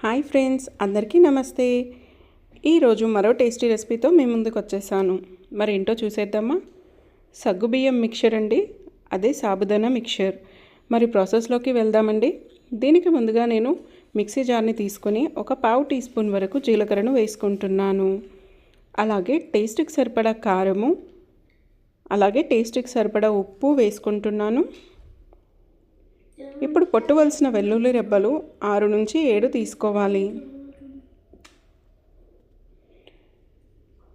Hi friends, అందరికీ నమస్తే. ఈరోజు మరో టేస్టీ రెసిపీతో మీ ముందుకు వచ్చేసాను. మరి ఏంటో చూసేద్దామా? సగ్గుబియ్యం మిక్చర్ అండి, అదే సాబుదానా మిక్చర్. మరి ప్రాసెస్లోకి వెళ్దామండి. దీనికి ముందుగా నేను మిక్సీ జార్ని తీసుకొని ఒక పావు టీ స్పూన్ వరకు జీలకర్రను వేసుకుంటున్నాను. అలాగే టేస్ట్కి సరిపడా కారము, అలాగే టేస్ట్కి సరిపడా ఉప్పు వేసుకుంటున్నాను. ఇప్పుడు పొట్టువలసిన వెల్లుల్లి రెబ్బలు 6 నుంచి 7 తీసుకోవాలి.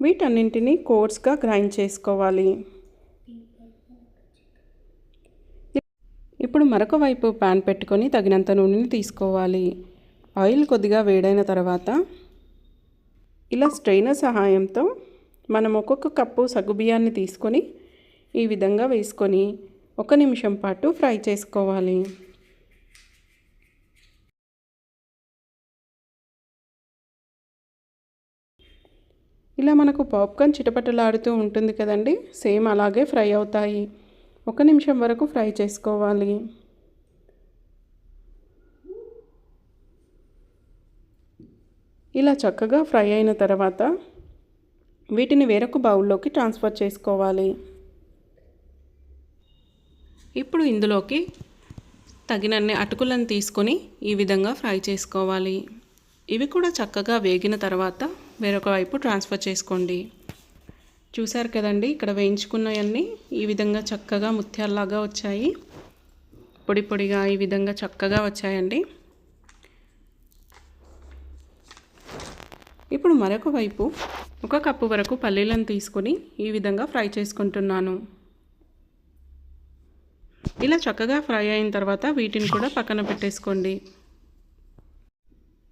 వీటన్నింటినీ కోర్స్గా గ్రైండ్ చేసుకోవాలి. ఇప్పుడు మరొక వైపు ప్యాన్ పెట్టుకొని తగినంత నూనెని తీసుకోవాలి. ఆయిల్ కొద్దిగా వేడైన తర్వాత ఇలా స్ట్రైనర్ సహాయంతో మనం ఒక్కొక్క కప్పు సగ్గుబియ్యాన్ని తీసుకొని ఈ విధంగా వేసుకొని 1 నిమిషం పాటు ఫ్రై చేసుకోవాలి. ఇలా మనకు పాప్కార్న్ చిటపటలాడుతూ ఉంటుంది కదండి, సేమ్ అలాగే ఫ్రై అవుతాయి. 1 నిమిషం వరకు ఫ్రై చేసుకోవాలి. ఇలా చక్కగా ఫ్రై అయిన తర్వాత వీటిని వేరొక బౌల్లోకి ట్రాన్స్ఫర్ చేసుకోవాలి. ఇప్పుడు ఇందులోకి తగినన్ని అటుకులను తీసుకొని ఈ విధంగా ఫ్రై చేసుకోవాలి. ఇవి కూడా చక్కగా వేగిన తర్వాత వేరొక వైపు ట్రాన్స్ఫర్ చేసుకోండి. చూసారు కదండి, ఇక్కడ వేయించుకున్నవన్నీ ఈ విధంగా చక్కగా ముత్యాల్లాగా వచ్చాయి. పొడి పొడిగా ఈ విధంగా చక్కగా వచ్చాయండి. ఇప్పుడు మరొక వైపు 1 కప్పు వరకు పల్లీలను తీసుకొని ఈ విధంగా ఫ్రై చేసుకుంటున్నాను. ఇలా చక్కగా ఫ్రై అయిన తర్వాత వీటిని కూడా పక్కన పెట్టేసుకోండి.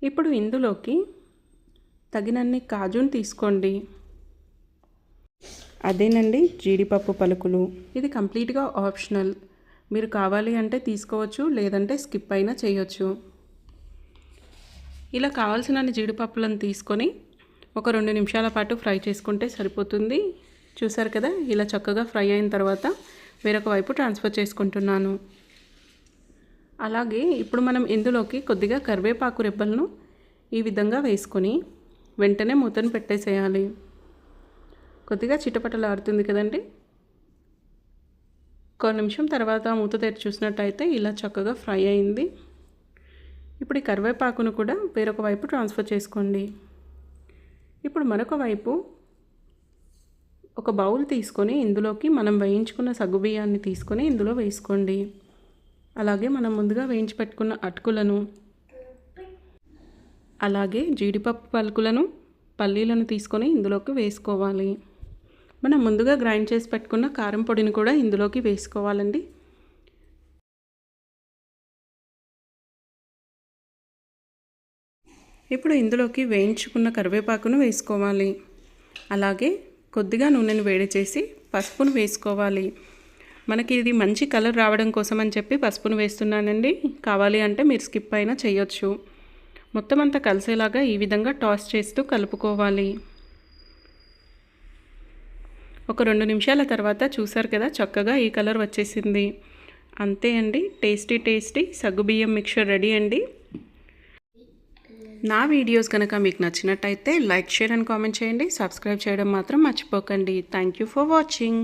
ఇప్పుడు ఇందులోకి తగినన్ని కాజును తీసుకోండి. అదేనండి జీడిపప్పు పలుకులు. ఇది కంప్లీట్గా ఆప్షనల్. మీరు కావాలి అంటే తీసుకోవచ్చు, లేదంటే స్కిప్ అయినా చేయొచ్చు. ఇలా కావాల్సినన్ని జీడిపప్పులను తీసుకొని ఒక 2 నిమిషాల పాటు ఫ్రై చేసుకుంటే సరిపోతుంది. చూసారు కదా, ఇలా చక్కగా ఫ్రై అయిన తర్వాత వేరొక వైపు ట్రాన్స్ఫర్ చేసుకుంటున్నాను. అలాగే ఇప్పుడు మనం ఇందులోకి కొద్దిగా కరివేపాకు రెబ్బలను ఈ విధంగా వేసుకొని వెంటనే మూతను పెట్టేసేయాలి. కొద్దిగా చిటపటలాడుతుంది కదండి. 1 నిమిషం తర్వాత మూత తెరిచి చూసినట్టయితే ఇలా చక్కగా ఫ్రై అయింది. ఇప్పుడు ఈ కరివేపాకును కూడా వేరొక వైపు ట్రాన్స్ఫర్ చేసుకోండి. ఇప్పుడు మరొక వైపు ఒక బౌల్ తీసుకొని ఇందులోకి మనం వేయించుకున్న సగ్గుబియ్యాన్ని తీసుకొని ఇందులో వేసుకోండి. అలాగే మనం ముందుగా వేయించి పెట్టుకున్న అటుకులను, అలాగే జీడిపప్పు పలుకులను, పల్లీలను తీసుకొని ఇందులోకి వేసుకోవాలి. మనం ముందుగా గ్రైండ్ చేసి పెట్టుకున్న కారం పొడిని కూడా ఇందులోకి వేసుకోవాలండి. ఇప్పుడు ఇందులోకి వేయించుకున్న కరివేపాకును వేసుకోవాలి. అలాగే కొద్దిగా నూనెను వేడి చేసి పసుపును వేసుకోవాలి. మనకి ఇది మంచి కలర్ రావడం కోసం అని చెప్పి పసుపును వేస్తున్నానండి. కావాలి అంటే మీరు స్కిప్ అయినా చేయొచ్చు. మొత్తం అంతా కలిసేలాగా ఈ విధంగా టాస్ చేస్తూ కలుపుకోవాలి. ఒక 2 నిమిషాల తర్వాత చూసారు కదా, చక్కగా ఈ కలర్ వచ్చేసింది. అంతే అండి, టేస్టీ సగ్గుబియ్యం మిక్చర్ రెడీ అండి. నా వీడియోస్ కనుక మీకు నచ్చినట్టయితే లైక్, షేర్ అండ్ కామెంట్ చేయండి. సబ్స్క్రైబ్ చేయడం మాత్రం మర్చిపోకండి. Thank you for watching.